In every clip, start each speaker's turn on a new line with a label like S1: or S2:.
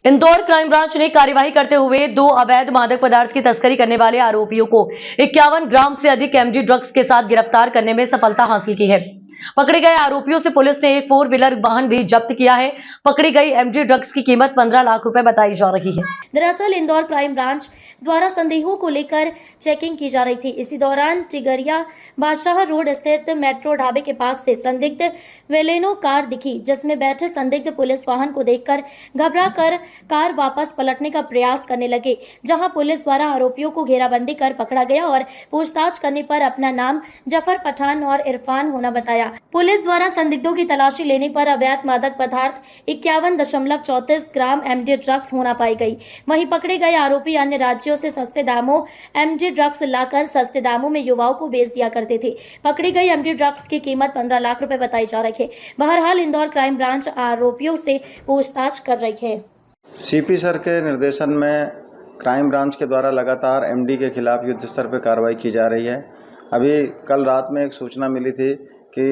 S1: Indore crime branch ने कार्यवाही करते हुए 2 अवैध मादक पदार्थ की तस्करी करने वाले आरोपियों को 51 ग्राम से अधिक एमडी ड्रग्स के साथ गिरफ्तार करने में सफलता हासिल की है। पकड़े गए आरोपियों से पुलिस ने एक 4 व्हीलर वाहन भी जब्त किया है। पकड़ी गई एमडी ड्रग्स की कीमत 15 लाख रुपए बताई जा रही है।
S2: दरअसल इंदौर क्राइम ब्रांच द्वारा संदेहों को लेकर चेकिंग की जा रही थी। इसी दौरान टिगरिया बादशाह रोड स्थित मेट्रो ढाबे के पास से संदिग्ध वेलेनो कार दिखी, जिसमें बैठे संदिग्ध पुलिस वाहन को देखकर घबरा कर कार वापस पलटने का प्रयास करने लगे, जहां पुलिस द्वारा आरोपियों को घेराबंदी कर पकड़ा गया और पूछताछ करने पर अपना नाम जफर पठान और इरफान होना बताया। पुलिस द्वारा संदिग्धों की तलाशी लेने पर अवैध मादक पदार्थ 51.34 ग्राम एमडी ड्रग्स होना पाई गई। वहीं पकड़े गए आरोपी अन्य राज्यों से सस्ते दामों एमडी ड्रग्स लाकर सस्ते दामों में युवाओं को बेच दिया करते थे। पकड़ी गई एमडी ड्रग्स की कीमत 15 लाख रुपए बताई जा रही है। बहरहाल इंदौर क्राइम ब्रांच आरोपियों से पूछताछ कर रही है।
S3: सीपी सर के निर्देशन में क्राइम ब्रांच के द्वारा लगातार एमडी के खिलाफ युद्ध स्तर पर कार्रवाई की जा रही है। अभी कल रात में एक सूचना मिली थी कि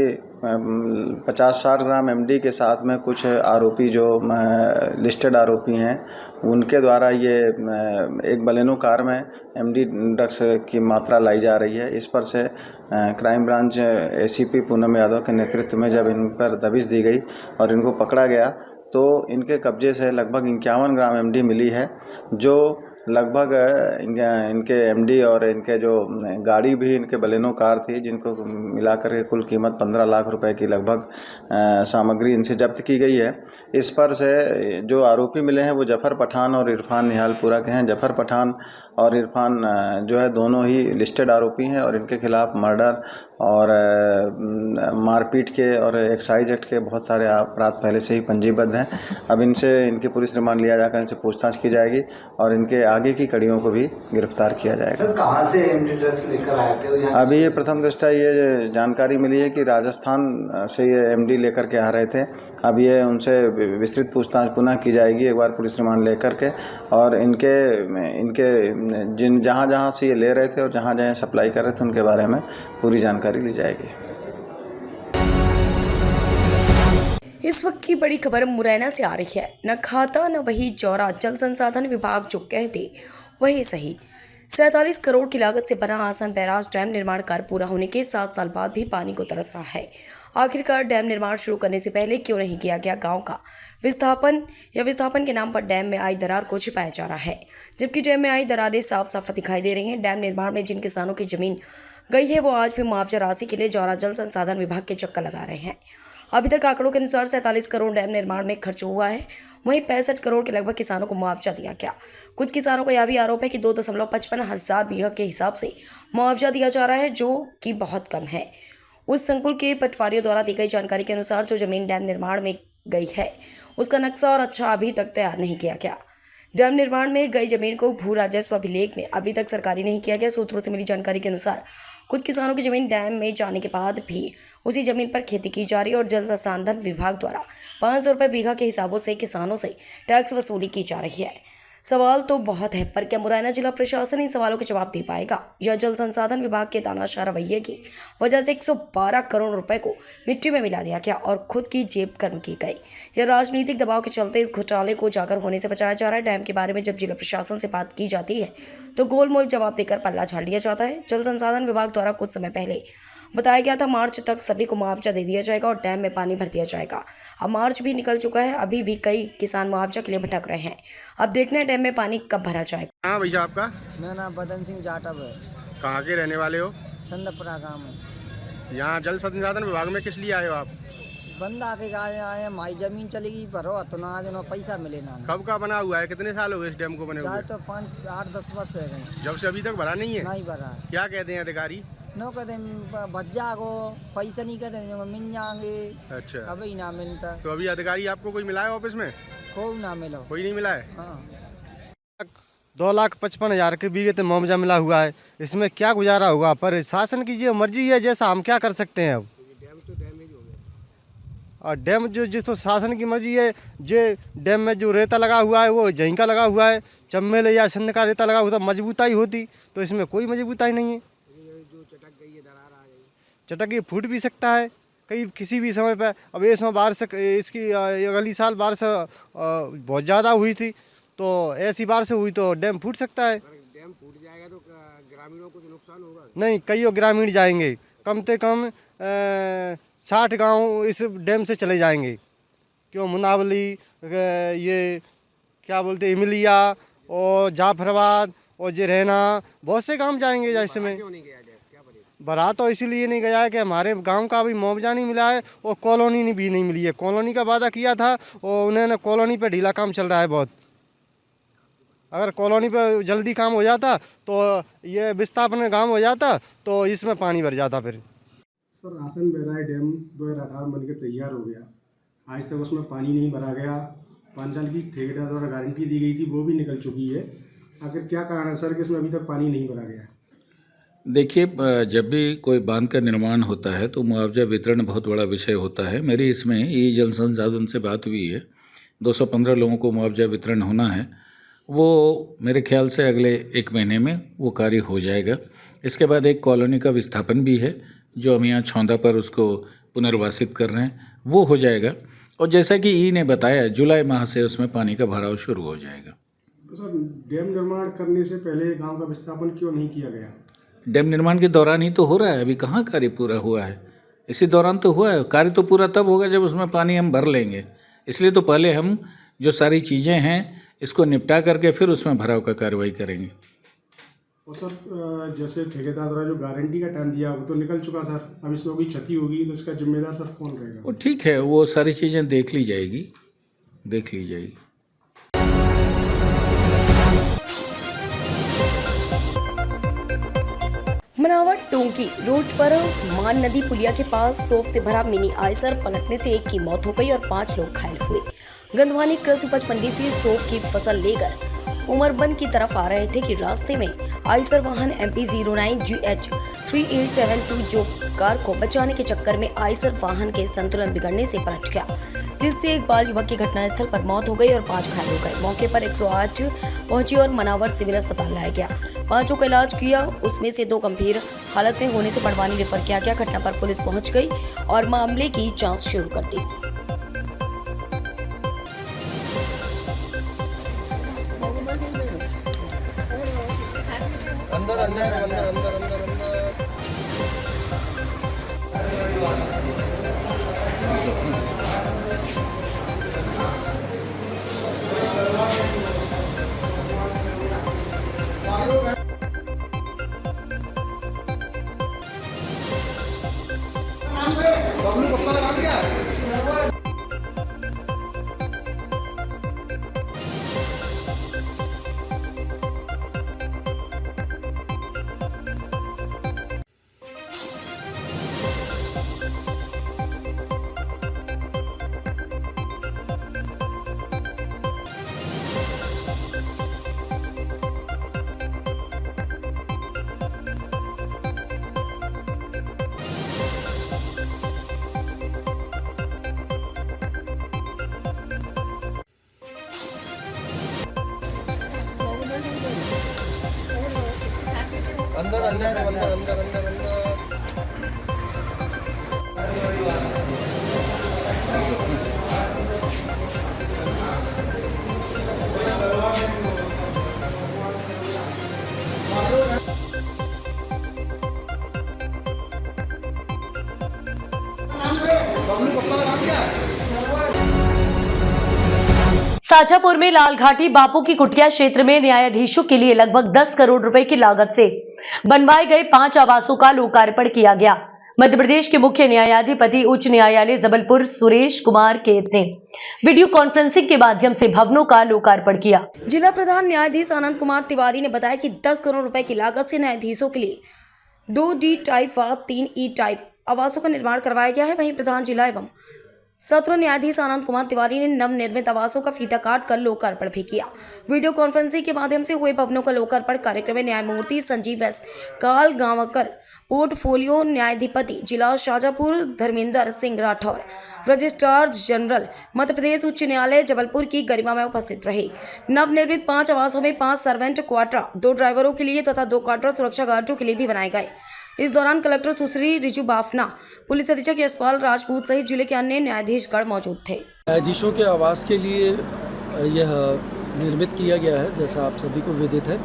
S3: 50-60 ग्राम एमडी के साथ में कुछ आरोपी जो लिस्टेड आरोपी हैं उनके द्वारा ये एक बलेनो कार में एमडी ड्रग्स की मात्रा लाई जा रही है। इस पर से crime branch ACP Poonam Yadav के नेतृत्व में जब इन पर दबिश दी गई और इनको पकड़ा गया तो इनके कब्जे से लगभग 51 ग्राम एमडी मिली है, जो लगभग इनके एमडी और इनके जो गाड़ी भी इनके बलेनो कार थी, जिनको मिलाकर के कुल कीमत 15 लाख रुपए की लगभग सामग्री इनसे जब्त की गई है। इस पर से जो आरोपी मिले हैं वो जफर पठान और इरफान निहालपुरा के हैं। जफर पठान और इरफान जो है दोनों ही लिस्टेड आरोपी हैं और इनके खिलाफ मर्डर और मारपीट के और एक्साइज एक्ट के बहुत सारे अपराध पहले से ही पंजीबद्ध हैं। अब इनके पुलिस रिमांड लिया जाकर इनसे पूछताछ की जाएगी और इनके आगे की कड़ियों को भी गिरफ्तार किया जाएगा।
S4: सर, कहाँ से एमडी ड्रग्स लेकर आए थे?
S3: अभी ये प्रथम दृष्टया ये जानकारी मिली है कि राजस्थान से ये एमडी लेकर के आ रहे थे। अब ये उनसे विस्तृत पूछताछ पुनः की जाएगी एक बार पुलिस रिमांड लेकर के, और इनके जहाँ से ये ले रहे थे और जहाँ सप्लाई कर रहे थे उनके बारे में पूरी जानकारी ली जाएगी।
S5: इस वक्त की बड़ी खबर मुरैना से आ रही है। न खाता न वही चौरा, जल संसाधन विभाग जो कहते वही सही। 47 करोड़ की लागत से बना आसन बैराज डैम निर्माण कार्य पूरा होने के 7 साल बाद भी पानी को तरस रहा है। आखिरकार डैम निर्माण शुरू करने से पहले क्यों नहीं किया गया गांव का विस्थापन के नाम पर डैम में आई दरार को छिपाया जा रहा है, जबकि डैम में आई दरारें साफ साफ दिखाई दे रही हैं। डैम निर्माण में जिन किसानों की जमीन गई है वो आज भी मुआवजा राशि के लिए जौरा जल संसाधन विभाग के चक्कर लगा रहे हैं। अभी तक आंकड़ों के अनुसार 47 करोड़ डैम निर्माण में खर्च हुआ है। वहीं 65 करोड़ के लगभग किसानों को मुआवजा दिया गया। कुछ किसानों का यह भी आरोप है कि 2.55 हजार बीघा के हिसाब से मुआवजा दिया जा रहा है, जो कि बहुत कम है। उस संकुल के पटवारियों द्वारा दी गई जानकारी के अनुसार जो जमीन डैम निर्माण में गई है उसका नक्शा और अच्छा अभी तक तैयार नहीं किया गया। डैम निर्माण में गई जमीन को भू राजस्व अभिलेख में अभी तक सरकारी नहीं किया गया। सूत्रों से मिली जानकारी के अनुसार कुछ किसानों की जमीन डैम में जाने के बाद भी उसी जमीन पर खेती की जा रही है और जल संसाधन विभाग द्वारा 500 रुपये बीघा के हिसाबों से किसानों से टैक्स वसूली की जा रही है। सवाल तो बहुत है, पर क्या मुरैना जिला प्रशासन इन सवालों के जवाब दे पाएगा या जल संसाधन विभाग के तानाशाह रवैये की वजह से 112 करोड़ रुपए को मिट्टी में मिला दिया गया और खुद की जेब गर्म की गई। या राजनीतिक दबाव के चलते इस घोटाले को उजागर होने से बचाया जा रहा है। डैम के बारे में जब जिला प्रशासन से बात की जाती है तो गोलमोल जवाब देकर पल्ला झाड़ लिया जाता है। जल संसाधन विभाग द्वारा कुछ समय पहले बताया गया था मार्च तक सभी को मुआवजा दे दिया जाएगा और डैम में पानी भर दिया जाएगा। अब मार्च भी निकल चुका है, अभी भी कई किसान मुआवजा के लिए भटक रहे हैं। अब देखना है डैम में पानी कब भरा जाएगा।
S6: हाँ भैया, आपका?
S4: मेरा नाम बदन सिंह जाटव है।
S6: कहाँ के रहने वाले हो?
S4: चंदपुरा गाँव में।
S6: यहाँ जल संसाधन विभाग में किस लिए आए हो आप?
S4: बंदा के आए हमारी जमीन चलेगी भरो तो ना आज पैसा मिले ना।
S6: कब का बना हुआ है? कितने साल हो गए इस डैम को बने हुए?
S4: चाहे तो 5-8-10 वर्ष है।
S6: जब से अभी तक भरा नहीं है?
S4: नहीं भरा।
S6: क्या कहते हैं अधिकारी?
S4: नो कहते भज्जा को पैसा नहीं कहते मिल जाएंगे।
S6: अच्छा,
S4: अभी ना मिलता।
S6: तो अभी अधिकारी आपको कोई मिला है ऑफिस में?
S4: कोई ना मिला।
S6: कोई नहीं मिला है?
S4: हाँ।
S7: 2,55,000 के बीघे तो मुआवजा मिला हुआ है, इसमें क्या गुजारा होगा? पर शासन की जो मर्जी है जैसा हम क्या कर सकते हैं। अब और डैम जो तो शासन की मर्जी है। जो डैम में जो रेता लगा हुआ है वो जहीं का लगा हुआ है, चम्मेल या सिंध का रेता लगा हुआ तो मजबूताई होती, तो इसमें कोई मजबूताई नहीं है। चटक गई फूट भी सकता है कहीं किसी भी समय पर। अब ये समय बारिश इसकी अगली साल बारिश बहुत ज़्यादा हुई थी, तो ऐसी बारिश हुई तो डैम फूट सकता है।
S6: डैम फूट जाएगा तो ग्रामीणों को तो नुकसान होगा।
S7: नहीं, कई ग्रामीण जाएंगे, कम से कम 60 गांव इस डैम से चले जाएंगे। क्यों, मुनावली, ये क्या बोलते हैं, इमलिया और जाफराबाद और जिरहना, बहुत से गांव जाएंगे जैसे में।
S6: क्यों नहीं गया डैम, क्या वजह?
S7: भरा तो इसीलिए नहीं गया है कि हमारे गांव का अभी मुआवजा नहीं मिला है और कॉलोनी भी नहीं मिली है। कॉलोनी का वादा किया था और उन्होंने कॉलोनी पे ढीला काम चल रहा है बहुत। अगर कॉलोनी पे जल्दी काम हो जाता तो ये विस्थापन काम हो जाता तो इसमें पानी भर जाता फिर।
S8: सर, आसन बैराज डैम 2018 बन के तैयार हो गया, आज तक उसमें पानी नहीं भरा गया। 5 साल की ठेकेदार द्वारा गारंटी दी गई थी, वो भी निकल चुकी है। आखिर क्या कारण है सर कि इसमें अभी तक पानी नहीं भरा गया?
S9: देखिए, जब भी कोई बांध का निर्माण होता है तो मुआवजा वितरण बहुत बड़ा विषय होता है। मेरी इसमें ई जल संसाधन से बात हुई है, 215 लोगों को मुआवजा वितरण होना है। वो मेरे ख्याल से अगले 1 महीने में वो कार्य हो जाएगा। इसके बाद एक कॉलोनी का विस्थापन भी है जो हम यहाँ छौंदा पर उसको पुनर्वासित कर रहे हैं, वो हो जाएगा। और जैसा कि ई ने बताया, जुलाई माह से उसमें पानी का भराव शुरू हो जाएगा।
S8: तो सर, डैम निर्माण करने से पहले गांव का विस्थापन क्यों नहीं किया गया?
S9: डैम निर्माण के दौरान ही तो हो रहा है, अभी कहाँ कार्य पूरा हुआ है। इसी दौरान तो हुआ है। कार्य तो पूरा तब होगा जब उसमें पानी हम भर लेंगे। इसलिए तो पहले हम जो सारी चीज़ें हैं इसको निपटा करके फिर उसमें भराव का कार्रवाई करेंगे।
S8: और सर, जैसे ठेकेदार द्वारा जो गारंटी का टाइम दिया वो तो निकल चुका सर, अब इसमें कोई क्षति होगी तो इसका जिम्मेदार सर कौन रहेगा?
S9: वो ठीक है, वो सारी चीज़ें देख ली जाएगी।
S5: मनावर टोंकी रोड पर मान नदी पुलिया के पास सौंफ से भरा मिनी आयसर पलटने से एक की मौत हो गई और 5 लोग घायल हुए। गंधवानी कृषि उपज मंडी से सौंफ की फसल लेकर उमरबन की तरफ आ रहे थे कि रास्ते में आयसर वाहन MP 09GH 3872 जो कार को बचाने के चक्कर में आयसर वाहन के संतुलन बिगड़ने से पलट गया, जिससे एक बाल युवक की घटनास्थल पर मौत हो गई और 5 घायल हो गए। मौके पर 108 पहुंची और मनावर सिविल अस्पताल लाया गया। 5 का इलाज किया, उसमें से 2 गंभीर हालत में होने से बड़वानी रेफर किया गया। घटना पर पुलिस पहुंच गई और मामले की जांच शुरू कर दी।
S1: साझापुर में लालघाटी बापू की कुटिया क्षेत्र में न्यायाधीशों के लिए लगभग 10 करोड़ रुपए की लागत से बनवाए गए 5 आवासों का लोकार्पण किया गया। मध्य प्रदेश के मुख्य न्यायाधिपति उच्च न्यायालय जबलपुर सुरेश कुमार केत ने वीडियो कॉन्फ्रेंसिंग के माध्यम से भवनों का लोकार्पण किया।
S5: जिला प्रधान न्यायाधीश आनंद कुमार तिवारी ने बताया कि 10 करोड़ रुपए की लागत से न्यायाधीशों के लिए 2D टाइप व 3E टाइप आवासों का निर्माण करवाया गया है। वहीं प्रधान जिला एवं सत्र न्यायाधीश आनंद कुमार तिवारी ने नवनिर्मित आवासों का फीता काट कर लोकार्पण भी किया। वीडियो कॉन्फ्रेंसिंग के माध्यम से हुए भवनों का लोकार्पण कार्यक्रम में न्यायमूर्ति संजीव एस कालगांवकर, पोर्टफोलियो न्यायाधिपति जिला शाजापुर धर्मेंद्र सिंह राठौर, रजिस्ट्रार जनरल मध्य प्रदेश उच्च न्यायालय जबलपुर की गरिमा में उपस्थित रहे। नवनिर्मित 5 आवासों में 5 सर्वेंट क्वार्टर, 2 ड्राइवरों के लिए तथा 2 क्वार्टर सुरक्षा गार्डों के लिए भी बनाए गए। इस दौरान कलेक्टर सुश्री रिजू बाफना, पुलिस अधीक्षक यशपाल राजपूत सहित जिले के अन्य न्यायाधीशगण मौजूद थे।
S10: न्यायाधीशों के आवास के लिए यह निर्मित किया गया है। जैसा आप सभी को विदित है,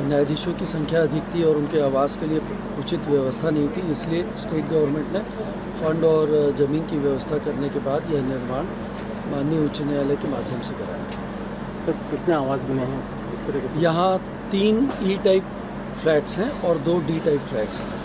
S10: न्यायाधीशों की संख्या अधिक थी और उनके आवास के लिए उचित व्यवस्था नहीं थी, इसलिए स्टेट गवर्नमेंट ने फंड और ज़मीन की व्यवस्था करने के बाद यह निर्माण माननीय उच्च न्यायालय के माध्यम से कराया।
S6: सर कितने आवास बने हैं?
S10: यहाँ 3 ई टाइप फ्लैट्स हैं और 2 डी टाइप फ्लैट्स हैं।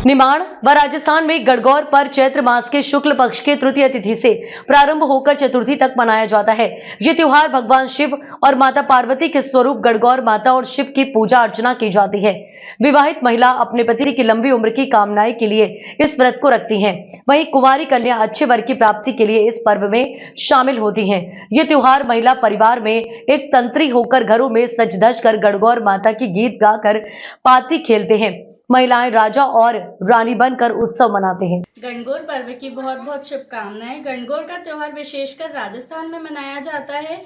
S1: निमाड़ व राजस्थान में गणगौर पर चैत्र मास के शुक्ल पक्ष के तृतीय तिथि से प्रारंभ होकर चतुर्थी तक मनाया जाता है। ये त्योहार भगवान शिव और माता पार्वती के स्वरूप गणगौर माता और शिव की पूजा अर्चना की जाती है। विवाहित महिला अपने पति की लंबी उम्र की कामनाएं के लिए इस व्रत को रखती हैं। वहीं कुंवारी कन्या अच्छे वर की प्राप्ति के लिए इस पर्व में शामिल होती हैं। ये त्योहार महिला परिवार में एक तंत्री होकर घरों में सज धज कर गणगौर माता की गीत गाकर पाती खेलते हैं। महिलाएं राजा और रानी बनकर उत्सव मनाते हैं।
S11: गणगौर पर्व की बहुत बहुत शुभकामनाएं। गणगौर का त्योहार विशेषकर राजस्थान में मनाया जाता है।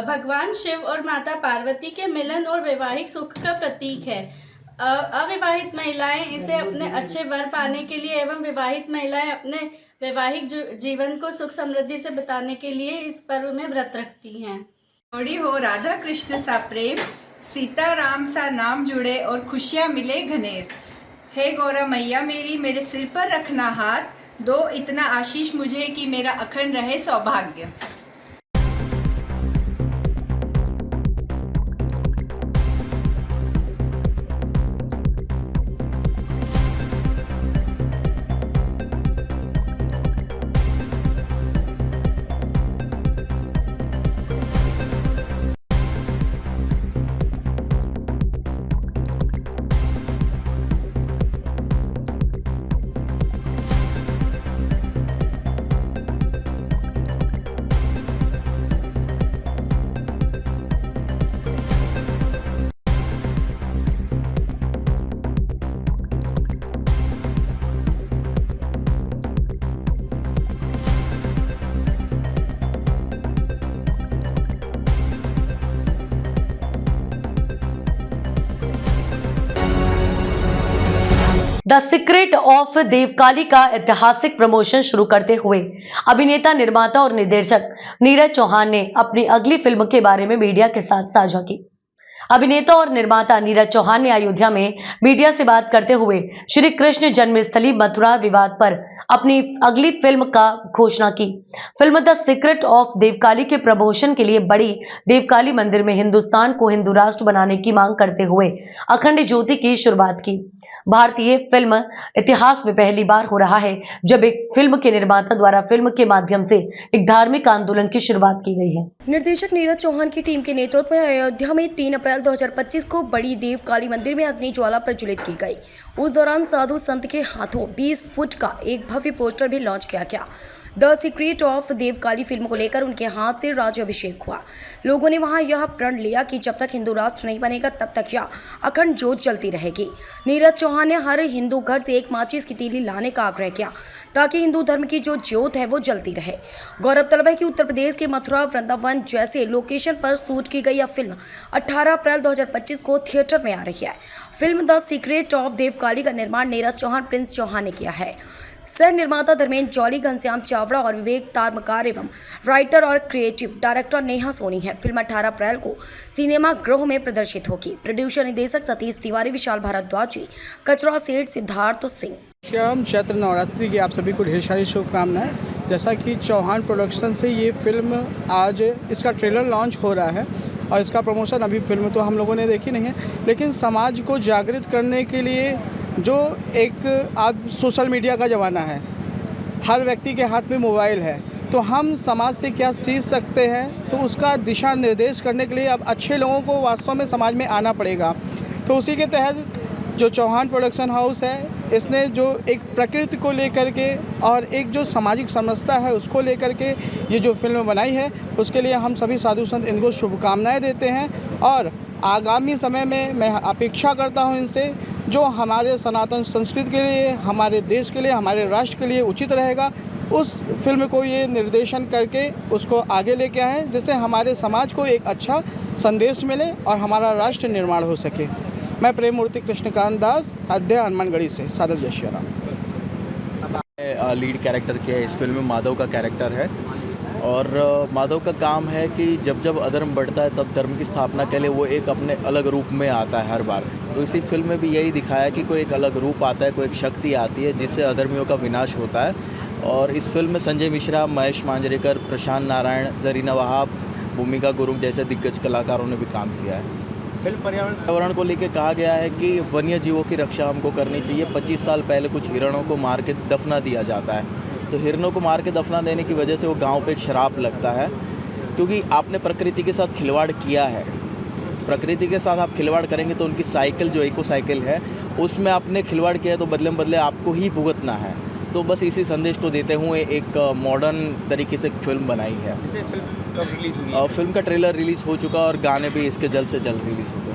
S11: भगवान शिव और माता पार्वती के मिलन और वैवाहिक सुख का प्रतीक है। अविवाहित महिलाएं इसे अपने अच्छे वर पाने के लिए एवं विवाहित महिलाएं अपने वैवाहिक जीवन को सुख समृद्धि से बिताने के लिए इस पर्व में व्रत रखती हैं।
S12: जोड़ी हो राधा कृष्ण सा प्रेम, सीता राम सा नाम जुड़े और खुशियाँ मिले घनेर। हे गौरा मैया मेरी, मेरे सिर पर रखना हाथ, दो इतना आशीष मुझे कि मेरा अखंड रहे सौभाग्य।
S1: द सीक्रेट ऑफ देवकाली का ऐतिहासिक प्रमोशन शुरू करते हुए अभिनेता, निर्माता और निर्देशक नीरज चौहान ने अपनी अगली फिल्म के बारे में मीडिया के साथ साझा की। अभिनेता और निर्माता नीरज चौहान ने अयोध्या में मीडिया से बात करते हुए श्री कृष्ण जन्मस्थली मथुरा विवाद पर अपनी अगली फिल्म का घोषणा की। Film the secret of Devkali के प्रमोशन के लिए बड़ी देवकाली मंदिर में हिंदुस्तान को हिंदू राष्ट्र बनाने की मांग करते हुए अखंड ज्योति की शुरुआत की। भारतीय फिल्म इतिहास में पहली बार हो रहा है जब एक फिल्म के निर्माता द्वारा फिल्म के माध्यम से एक धार्मिक आंदोलन की शुरुआत की गई है।
S5: निर्देशक नीरज चौहान की टीम के नेतृत्व में अयोध्या में 3 अप्रैल 2025 को बड़ी देवकाली मंदिर में अग्नि ज्वाला प्रज्वलित की गई। उस दौरान साधु संत के हाथों 20 फुट का एक भव्य पोस्टर भी लॉन्च किया गया। The secret of Devkali film को लेकर उनके हाथ से राज्याभिषेक हुआ। लोगों ने वहां यह प्रण लिया कि जब तक हिंदू राष्ट्र नहीं बनेगा तब तक यह अखंड ज्योत जलती रहेगी। नीरज चौहान ने हर हिंदू घर से एक माचिस की तीली लाने का आग्रह किया ताकि हिंदू धर्म की जो ज्योत है वो जलती रहे। गौरतलब है कि उत्तर प्रदेश के मथुरा, वृंदावन जैसे लोकेशन पर शूट की गई यह फिल्म 18 अप्रैल 2025 को थिएटर में आ रही है। Film the secret of Devkali का निर्माण नीरज चौहान, प्रिंस चौहान ने किया है। सह निर्माता धर्मेंद्र जौली, घनश्याम चावड़ा और विवेक तारमकार एवं राइटर और क्रिएटिव डायरेक्टर नेहा सोनी है। फिल्म 18 अप्रैल को सिनेमा गृह में प्रदर्शित होगी। प्रोड्यूसर निदेशक सतीश तिवारी, विशाल भारद्वाजी, कचरा सेठ, सिद्धार्थ सिंह।
S13: श्याम चैत्र नवरात्रि की आप सभी को ढेर सारी शुभकामनाएं। जैसा कि चौहान प्रोडक्शन से ये फिल्म आज इसका ट्रेलर लॉन्च हो रहा है और इसका प्रमोशन, अभी फिल्म तो हम लोगों ने देखी नहीं है, लेकिन समाज को जागृत करने के लिए जो एक आज सोशल मीडिया का ज़माना है, हर व्यक्ति के हाथ में मोबाइल है, तो हम समाज से क्या सीख सकते हैं, तो उसका दिशा निर्देश करने के लिए अब अच्छे लोगों को वास्तव में समाज में आना पड़ेगा। तो उसी के तहत जो चौहान प्रोडक्शन हाउस है, इसने जो एक प्रकृति को लेकर के और एक जो सामाजिक समस्या है उसको लेकर के ये जो फिल्म बनाई है, उसके लिए हम सभी साधु संत इनको शुभकामनाएं देते हैं। और आगामी समय में मैं अपेक्षा करता हूं इनसे, जो हमारे सनातन संस्कृति के लिए, हमारे देश के लिए, हमारे राष्ट्र के लिए उचित रहेगा, उस फिल्म को ये निर्देशन करके उसको आगे लेके आएँ, जिससे हमारे समाज को एक अच्छा संदेश मिले और हमारा राष्ट्र निर्माण हो सके। मैं प्रेम मूर्ति कृष्णकांत दास, अध्यय हनुमानगढ़ी से। सादर जय श्री राम।
S14: लीड कैरेक्टर किया है इस फिल्म में, माधव का कैरेक्टर है। और माधव का काम है कि जब जब अधर्म बढ़ता है तब धर्म की स्थापना के लिए वो एक अपने अलग रूप में आता है हर बार। तो इसी फिल्म में भी यही दिखाया कि कोई एक अलग रूप आता है, कोई एक शक्ति आती है जिससे अधर्मियों का विनाश होता है। और इस फिल्म में संजय मिश्रा, महेश मांजरेकर, प्रशांत नारायण, जरीना वहाब, भूमिका गुरुंग जैसे दिग्गज कलाकारों ने भी काम किया है।
S6: फिल्म
S14: पर्यावरण को लेकर कहा गया है कि वन्य जीवों की रक्षा हमको करनी चाहिए। 25 साल पहले कुछ हिरणों को मार के दफना दिया जाता है, तो हिरणों को मार के दफना देने की वजह से वो गांव पे एक श्राप लगता है, क्योंकि आपने प्रकृति के साथ खिलवाड़ किया है। प्रकृति के साथ आप खिलवाड़ करेंगे तो उनकी साइकिल, जो इको साइकिल है, उसमें आपने खिलवाड़ किया है तो बदले बदले आपको ही भुगतना है। तो बस इसी संदेश को देते हुए एक मॉडर्न तरीके से फिल्म बनाई है। फिल्म का ट्रेलर रिलीज़ हो चुका और गाने भी इसके जल्द से जल्द रिलीज़ हो गए।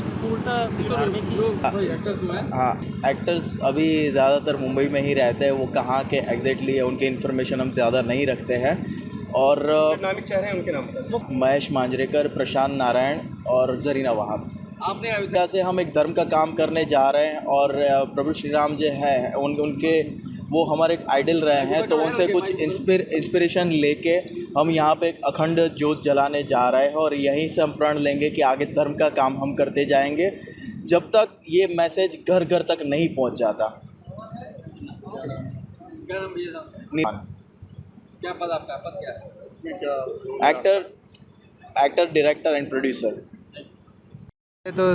S14: हाँ, एक्टर्स अभी ज़्यादातर मुंबई में ही रहते हैं। वो कहाँ के एग्जैक्टली है उनकी इन्फॉर्मेशन हम ज़्यादा नहीं रखते हैं। और
S6: चेहरे उनके नाम
S14: महेश मांजरेकर, प्रशांत नारायण और जरीना वहाब। आपने अयोध्या से हम एक धर्म का काम करने जा रहे हैं और प्रभु श्री राम जो है उनके वो हमारे एक आइडल रहे हैं, तो उनसे कुछ इंस्पिरेशन लेके हम यहाँ पे एक अखंड ज्योत जलाने जा रहे हैं और यहीं से हम प्रण लेंगे कि आगे धर्म का काम हम करते जाएंगे जब तक ये मैसेज घर घर तक नहीं पहुँच जाता।
S6: क्या पद आपका? पद क्या है?
S14: Actor, director and producer.
S15: तो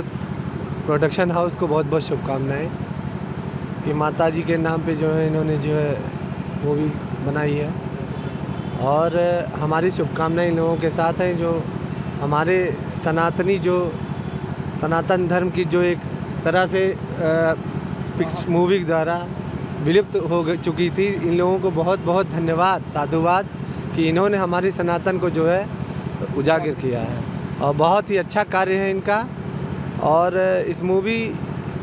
S15: प्रोडक्शन हाउस को बहुत बहुत शुभकामनाएं कि माता जी के नाम पे जो है इन्होंने जो है मूवी बनाई है। और हमारी शुभकामनाएं इन लोगों के साथ हैं जो हमारे सनातनी, जो सनातन धर्म की जो एक तरह से मूवी द्वारा विलुप्त हो चुकी थी। इन लोगों को बहुत बहुत धन्यवाद, साधुवाद कि इन्होंने हमारी सनातन को जो है उजागर किया है और बहुत ही अच्छा कार्य है इनका। और इस मूवी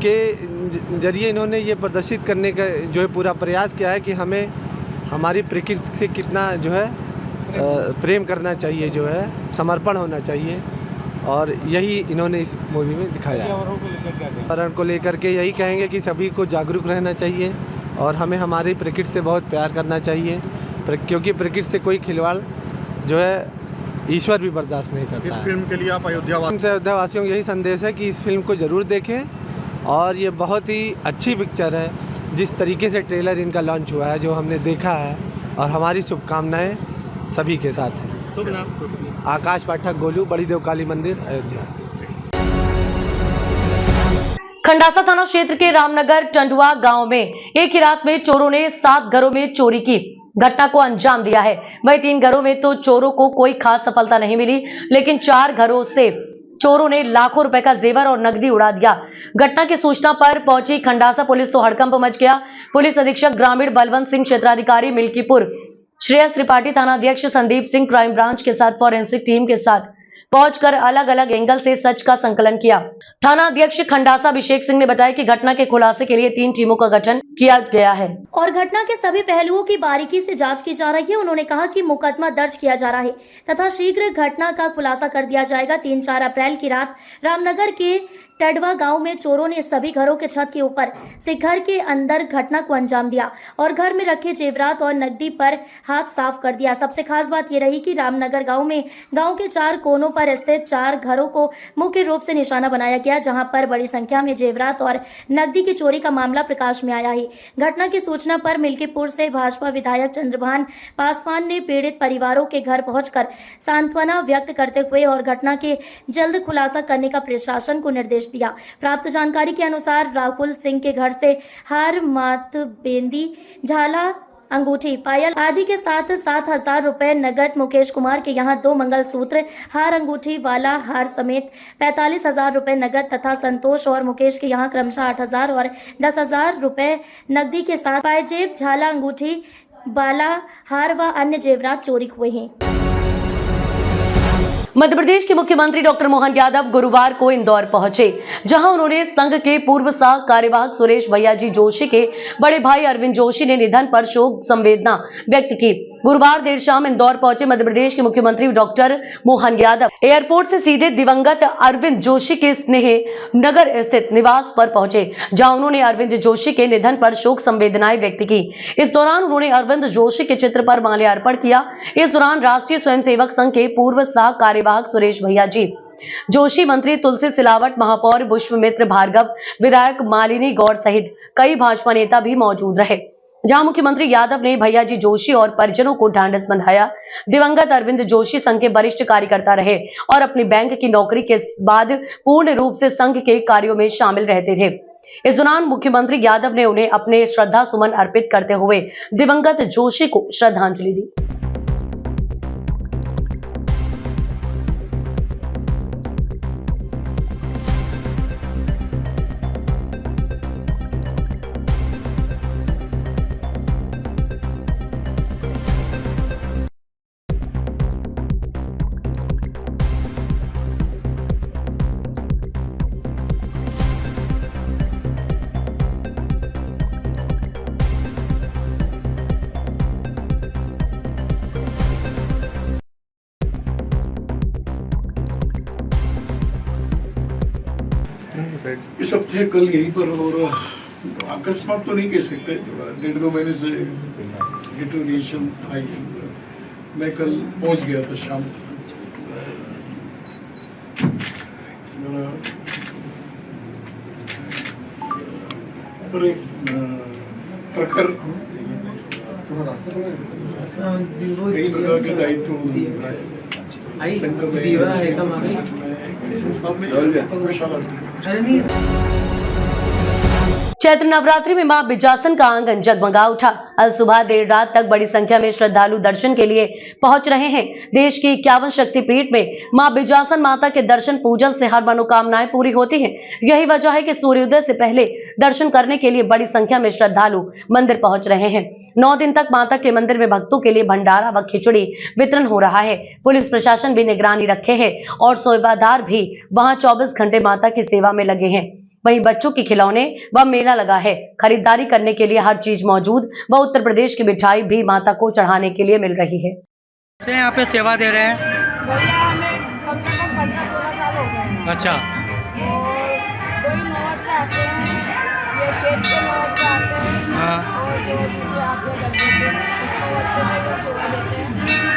S15: के जरिए इन्होंने ये प्रदर्शित करने का जो है पूरा प्रयास किया है कि हमें हमारी प्रकृति से कितना जो है प्रेम करना चाहिए, जो है समर्पण होना चाहिए। और यही इन्होंने इस मूवी में दिखाया है। पर्यावरण को लेकर के यही कहेंगे कि सभी को जागरूक रहना चाहिए और हमें हमारी प्रकृति से बहुत प्यार करना चाहिए, क्योंकि प्रकृति से कोई खिलवाड़ जो है ईश्वर भी बर्दाश्त नहीं करता।
S16: इस फिल्म के लिए आप
S15: अयोध्यावासियों को यही संदेश है कि इस फिल्म को ज़रूर देखें और ये बहुत ही अच्छी पिक्चर है। जिस तरीके से ट्रेलर इनका लॉन्च हुआ है, जो हमने देखा है, और हमारी शुभकामनाएं सभी के साथ हैं।
S6: शुभ नाम?
S15: आकाश पाठक, गोलू, बड़ी देव काली मंदिर, अयोध्या।
S1: खंडासा थाना क्षेत्र के रामनगर टंडुआ गांव में एक ही रात में चोरों ने 7 घरों में चोरी की घटना को अंजाम दिया है। वही 3 घरों में तो चोरों को कोई खास सफलता नहीं मिली, लेकिन 4 घरों से चोरों ने लाखों रुपए का जेवर और नकदी उड़ा दिया। घटना की सूचना पर पहुंची खंडासा पुलिस तो हड़कंप मच गया। पुलिस अधीक्षक ग्रामीण बलवंत सिंह, क्षेत्राधिकारी मिल्कीपुर श्रेयस त्रिपाठी, थाना अध्यक्ष संदीप सिंह क्राइम ब्रांच के साथ फॉरेंसिक टीम के साथ पहुंचकर अलग अलग एंगल से सच का संकलन किया। थाना अध्यक्ष खंडासा अभिषेक सिंह ने बताया कि घटना के खुलासे के लिए 3 टीमों का गठन किया गया है
S2: और घटना के सभी पहलुओं की बारीकी से जांच की जा रही है। उन्होंने कहा कि मुकदमा दर्ज किया जा रहा है तथा शीघ्र घटना का खुलासा कर दिया जाएगा। 3-4 अप्रैल की रात रामनगर के टडवा गांव में चोरों ने सभी घरों के छत के ऊपर से घर के अंदर घटना को अंजाम दिया और घर में रखे जेवरात और नकदी पर हाथ साफ कर दिया। सबसे खास बात ये रही कि रामनगर गांव में गांव के 4 कोनों पर स्थित 4 घरों को मुख्य रूप से निशाना बनाया गया, जहां पर बड़ी संख्या में जेवरात और नकदी की चोरी का मामला प्रकाश में आया है। घटना की सूचना पर मिल्कीपुर से भाजपा विधायक चंद्रभान पासवान ने पीड़ित परिवारों के घर पहुंचकर सांत्वना व्यक्त करते हुए और घटना के जल्द खुलासा करने का प्रशासन को निर्देश दिया। प्राप्त जानकारी के अनुसार राहुल सिंह के घर से हार, माथ बेंदी, झाला, अंगूठी, पायल आदि के साथ 7,000 रुपए नगद, मुकेश कुमार के यहाँ 2 मंगलसूत्र, हार, अंगूठी वाला हार समेत 45,000 रुपए नगद तथा संतोष और मुकेश के यहाँ क्रमशः 8,000 और 10,000 रुपए नकदी के साथ पायजेब, झाला, अंगूठी, बाला, हार व अन्य जेवरात चोरी हुए हैं।
S1: मध्य प्रदेश के मुख्यमंत्री डॉक्टर मोहन यादव गुरुवार को इंदौर पहुंचे, जहां उन्होंने संघ के पूर्व सह कार्यवाहक सुरेश भैयाजी जोशी के बड़े भाई अरविंद जोशी ने निधन पर शोक संवेदना व्यक्त की। गुरुवार देर शाम इंदौर पहुंचे मध्य प्रदेश के मुख्यमंत्री डॉक्टर मोहन यादव एयरपोर्ट से सीधे दिवंगत अरविंद जोशी के स्नेह नगर स्थित निवास पर पहुंचे, जहां उन्होंने अरविंद जोशी के निधन पर शोक संवेदनाएं व्यक्त की। इस दौरान उन्होंने अरविंद जोशी के चित्र पर माल्यार्पण किया। इस दौरान राष्ट्रीय स्वयंसेवक संघ के पूर्व सह कार्यवाहक सुरेश भैयाजी जोशी, मंत्री तुलसी सिलावट, महापौर पुष्पमित्र भार्गव, विधायक मालिनी गौड़ सहित कई भाजपा नेता भी मौजूद रहे, जहां मुख्यमंत्री यादव ने भैयाजी जोशी और परिजनों को ढांढस बंधाया। दिवंगत अरविंद जोशी संघ के वरिष्ठ कार्यकर्ता रहे और अपनी बैंक की नौकरी के बाद पूर्ण रूप से संघ के कार्यों में शामिल रहते थे। इस दौरान मुख्यमंत्री यादव ने उन्हें अपने श्रद्धा सुमन अर्पित करते हुए दिवंगत जोशी को श्रद्धांजलि दी।
S16: इस हफ्ते कल यहीं पर, और अकस्मात तो नहीं कह सकते, 1.5-2 महीने से डिटोरिएशन आई। मैं कल पहुंच गया था शाम पर एक प्रखर कई प्रकार के दायित्व संघ में
S1: चैत्र नवरात्रि में मां बिजासन का आंगन जगमगा उठा। अल सुबह देर रात तक बड़ी संख्या में श्रद्धालु दर्शन के लिए पहुंच रहे हैं। देश की 51 शक्तिपीठ में मां बिजासन माता के दर्शन पूजन से हर मनोकामनाएं पूरी होती हैं। यही वजह है कि सूर्योदय से पहले दर्शन करने के लिए बड़ी संख्या में श्रद्धालु मंदिर पहुंच रहे हैं। 9 दिन तक माता के मंदिर में भक्तों के लिए भंडारा व खिचड़ी वितरण हो रहा है। पुलिस प्रशासन भी निगरानी रखे है और सेवादार भी वहां 24 घंटे माता की सेवा में लगे हैं। वहीं बच्चों के खिलौने व मेला लगा है। खरीदारी करने के लिए हर चीज मौजूद व उत्तर प्रदेश की मिठाई भी माता को चढ़ाने के लिए मिल रही है।
S17: यहाँ पे सेवा दे रहे हैं।
S18: हमें कम से कम 15-16 साल हो गए हैं।
S17: अच्छा।
S18: कोई नौबत से आते हैं, ये खेत के नौबत से आते हैं।
S17: हाँ।
S18: और जो दूसरे आते हैं उसको वक्त में जो सेवा देते हैं,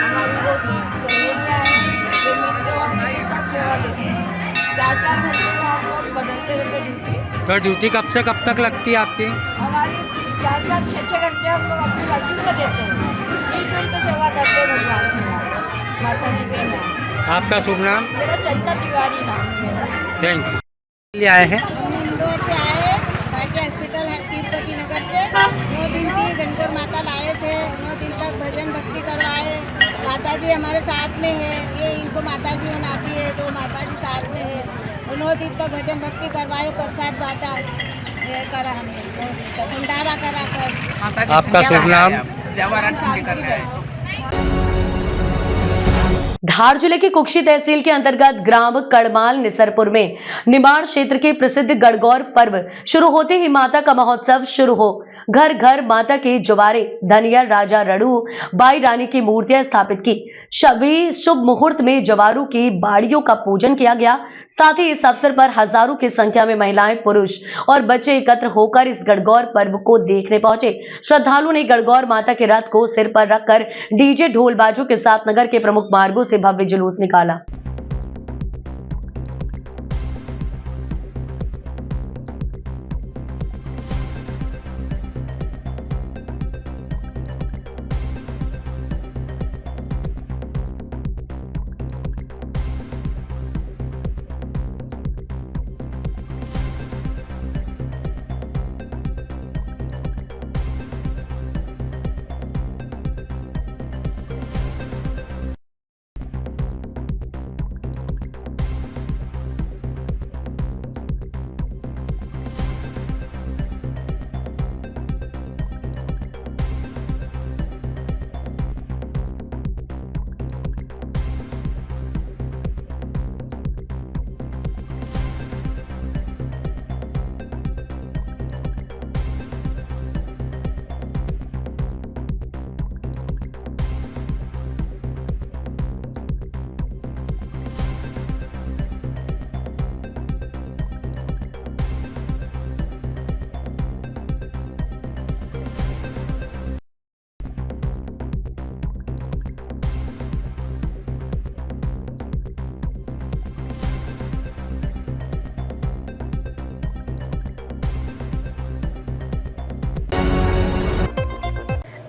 S18: हमारी रोशी सहेलियाँ हैं, जो मित्र हमें सब सेवा देते हैं। 4-4 घंटे में हम लोग बदलते रहते ड्यूटी।
S17: तो ड्यूटी कब से कब तक लगती है आपकी?
S18: हमारी 4-6 घंटे हम लोग अपनी मर्जी से देते हैं। निःशुल्क सेवा करते हैं भगवान के नाम, माता जी के नाम।
S17: आपका शुभ नाम?
S18: मेरा चंदा तिवारी नाम है मेरा।
S17: Thank you. ले आए हैं?
S18: इंदौर से आए, पार्टी हॉस्पिटल है तिरुपति नगर से। 9 दिन की गणगौर माता लाए थे। 9 दिन तक भजन भक्ति करवाए। माता जी हमारे साथ में है, ये इनको माता जी बनाती है, तो माता जी साथ में है। 9 दिन तक भजन भक्ति करवाए, प्रसाद बांटा, ये करा हमने, भंडारा करा कर।
S17: आपका शुभ नाम?
S1: धार जिले की कुक्षी तहसील के अंतर्गत ग्राम कड़माल निसरपुर में निमाड़ क्षेत्र के प्रसिद्ध गणगौर पर्व शुरू होते ही माता का महोत्सव शुरू हो घर घर माता के जवारे धनियर राजा रड़ू बाई रानी की मूर्तियां स्थापित की। सभी शुभ मुहूर्त में जवारों की बाड़ियों का पूजन किया गया। साथ ही इस अवसर पर हजारों की संख्या में महिलाएं, पुरुष और बच्चे एकत्र होकर इस गणगौर पर्व को देखने पहुंचे। श्रद्धालुओं ने गणगौर माता के रथ को सिर पर रखकर डीजे ढोल बाजों के साथ नगर के प्रमुख मार्गों से भव्य जुलूस निकाला।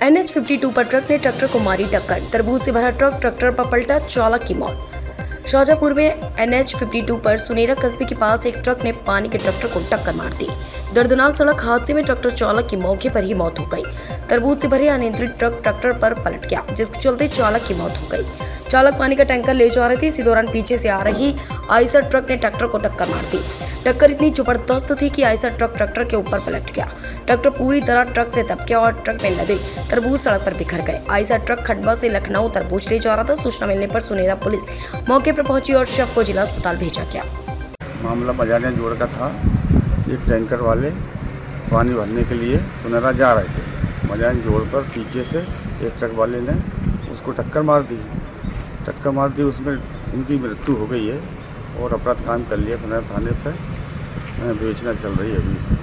S5: NH 52 पर ट्रक ने ट्रैक्टर को मारी टक्कर। तरबूज से भरा ट्रक ट्रैक्टर पर पलटा, चालक की मौत। शाहजहांपुर में NH 52 पर सुनेरा कस्बे के पास एक ट्रक ने पानी के ट्रैक्टर को टक्कर मार दी। दर्दनाक सड़क हादसे में ट्रैक्टर चालक की मौके पर ही मौत हो गई। तरबूज से भरे अनियंत्रित ट्रक ट्रैक्टर पर पलट गया, जिसके चलते चालक की मौत हो गई। चालक पानी का टैंकर ले जा रहे थे। इसी दौरान पीछे से आ रही आइसर ट्रक ने ट्रैक्टर को टक्कर मार दी। टक्कर इतनी जबरदस्त थी कि आइसर ट्रक ट्रैक्टर के ऊपर पलट गया। ट्रैक्टर पूरी तरह ट्रक से दब गया और ट्रक में लदे तरबूज सड़क पर बिखर गए। आइसर ट्रक खंडवा से लखनऊ तरबूज ले जा रहा था। सूचना मिलने पर सुनेरा पुलिस मौके पर पहुंची और शव को जिला अस्पताल भेजा गया।
S19: मामला बजाने जोड़ का था। एक टैंकर वाले पानी भरने के लिए सुनेरा जा रहे थे। बजाने जोड़ पर पीछे से एक ट्रक वाले ने उसको टक्कर मार दी। उसमें उनकी मृत्यु हो गई है और अपराध काम कर लिया सुनेरा थाने पर। बेचना चल रही है अभी।